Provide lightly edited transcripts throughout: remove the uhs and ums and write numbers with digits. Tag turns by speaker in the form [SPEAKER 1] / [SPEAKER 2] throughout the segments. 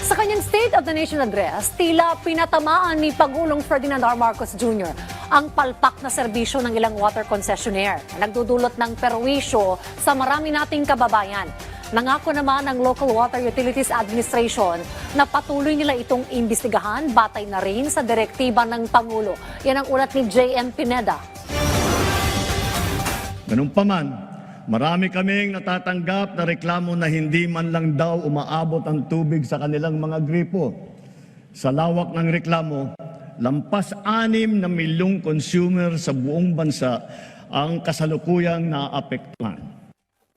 [SPEAKER 1] Sa kanyang State of the Nation address, tila pinatamaan ni Pangulong Ferdinand R. Marcos Jr. ang palpak na serbisyo ng ilang water concessionaire na nagdudulot ng perwisyo sa marami nating kababayan. Nangako naman ng Local Water Utilities Administration na patuloy nila itong imbestigahan batay na rin sa direktiba ng Pangulo. Yan ang ulat ni J.M. Pineda.
[SPEAKER 2] Ganun pa man, marami kaming natatanggap na reklamo na hindi man lang daw umaabot ang tubig sa kanilang mga gripo. Sa lawak ng reklamo, lampas 6 na milyong consumer sa buong bansa ang kasalukuyang naapektuhan.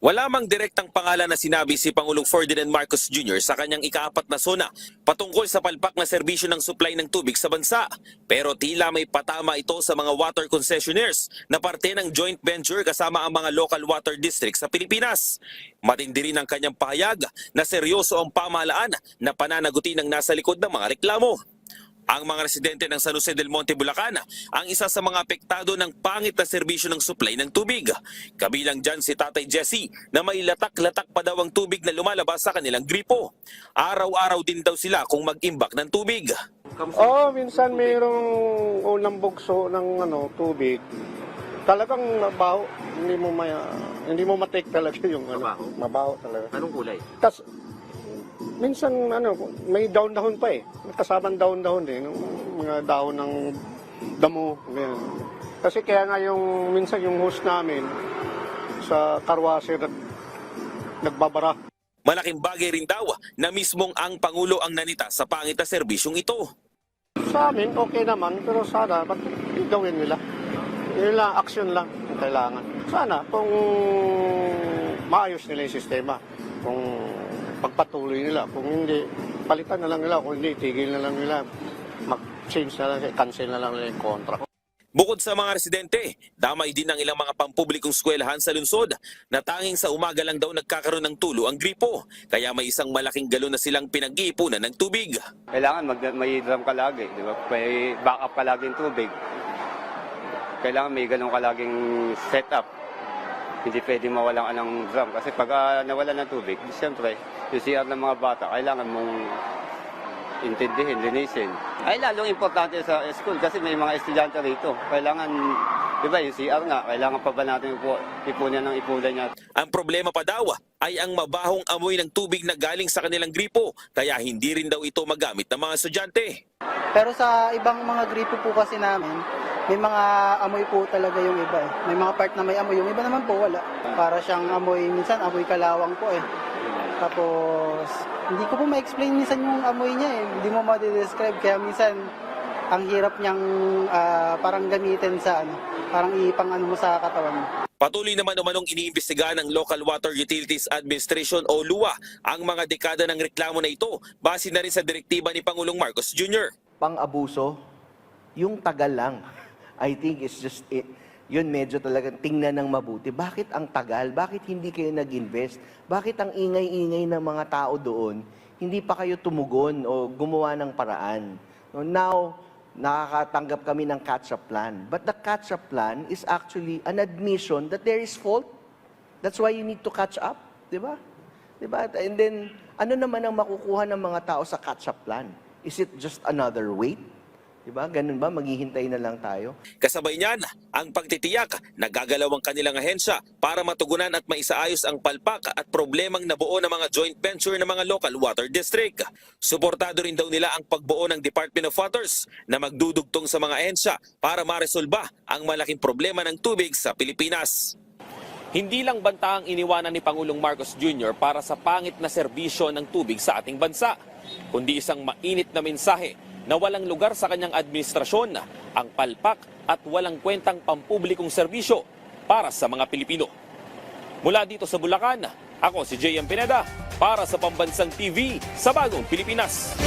[SPEAKER 3] Wala mang direktang pangalan na sinabi si Pangulong Ferdinand Marcos Jr. sa kanyang ika-4 na sona patungkol sa palpak na serbisyo ng supply ng tubig sa bansa. Pero tila may patama ito sa mga water concessionaires na parte ng joint venture kasama ang mga local water districts sa Pilipinas. Matindi rin ang kanyang pahayag na seryoso ang pamahalaan na pananagutin ang nasa likod ng mga reklamo. Ang mga residente ng San Jose del Monte, Bulacan ang isa sa mga apektado ng pangit na serbisyo ng supply ng tubig. Kabilang dyan si Tatay Jesse na may latak-latak pa daw ang tubig na lumalabas sa kanilang gripo. Araw-araw din daw sila kung mag-imbak ng tubig.
[SPEAKER 4] Minsan mayroong unang bugso ng tubig. Talagang mabaho, hindi mo ma-take talaga yung mabaho talaga.
[SPEAKER 5] Anong kulay?
[SPEAKER 4] Tas minsan may dahon-dahon pa eh. Kasamang dahon-dahon eh, mga dahon ng damo, ganyan. Kasi kaya nga minsan yung host namin sa karwase nagbabara.
[SPEAKER 3] Malaking bagay rin daw na mismong ang Pangulo ang nanita sa pangit na serbisyong ito.
[SPEAKER 4] Sa amin, okay naman, pero sana, ba't gawin nila? Yun lang, action lang ang kailangan. Sana, kung maayos nila yung sistema, kung pagpatuloy nila, kung hindi, palitan na lang nila, kung hindi, tigil na lang nila, mag-change na lang, cancel na lang nila yung contract.
[SPEAKER 3] Bukod sa mga residente, damay din ang ilang mga pampublikong eskwelahan sa lungsod na tanging sa umaga lang daw nagkakaroon ng tulo ang gripo. Kaya may isang malaking galon na silang pinag-iipunan ng tubig.
[SPEAKER 6] Kailangan may drum ka lagi, di ba? May backup ka laging tubig. Kailangan may ganun ka laging setup. Hindi pwede mawalan ng drum. Kasi pag nawalan ng tubig, siyempre, yung CR ng mga bata, kailangan mong intindihin, linisin. Ay lalong importante sa school kasi may mga estudyante rito. Kailangan, di ba, yung CR nga, kailangan pa ba natin ipunan ng ipunan niya?
[SPEAKER 3] Ang problema pa daw ay ang mabahong amoy ng tubig na galing sa kanilang gripo, kaya hindi rin daw ito magamit ng mga estudyante.
[SPEAKER 7] Pero sa ibang mga gripo po kasi namin, may mga amoy po talaga yung iba eh. May mga part na may amoy, yung iba naman po wala. Para siyang amoy, minsan amoy kalawang po eh. Tapos, hindi ko po ma-explain minsan yung amoy niya eh. Hindi mo ma-describe, kaya minsan ang hirap niyang parang gamitin sa parang ipang mo sa katawan mo.
[SPEAKER 3] Patuloy naman umanong iniimbestigahan ng Local Water Utilities Administration o LUA ang mga dekada ng reklamo na ito base na rin sa direktiba ni Pangulong Marcos Jr.
[SPEAKER 5] Pang-abuso, yung tagal lang. I think it's just it. Yun medyo talaga tingnan ng mabuti. Bakit ang tagal? Bakit hindi kayo nag-invest? Bakit ang ingay-ingay ng mga tao doon? Hindi pa kayo tumugon o gumawa ng paraan? Now, nakakatanggap kami ng catch-up plan. But the catch-up plan is actually an admission that there is fault. That's why you need to catch up. Diba? Diba? And then, ano naman ang makukuha ng mga tao sa catch-up plan? Is it just another wait? Diba? Ganun ba? Maghihintay na lang tayo?
[SPEAKER 3] Kasabay niyan, ang pagtitiyak na gagalaw ang kanilang ahensya para matugunan at maisaayos ang palpak at problemang nabuo ng mga joint venture ng mga local water district. Suportado rin daw nila ang pagbuo ng Department of Waters na magdudugtong sa mga ahensya para maresolba ang malaking problema ng tubig sa Pilipinas. Hindi lang banta ang iniwanan ni Pangulong Marcos Jr. para sa pangit na serbisyo ng tubig sa ating bansa, kundi isang mainit na mensahe na walang lugar sa kanyang administrasyon ang palpak at walang kwentang pampublikong serbisyo para sa mga Pilipino. Mula dito sa Bulacan, ako si J.M. Pineda para sa Pambansang TV sa Bagong Pilipinas.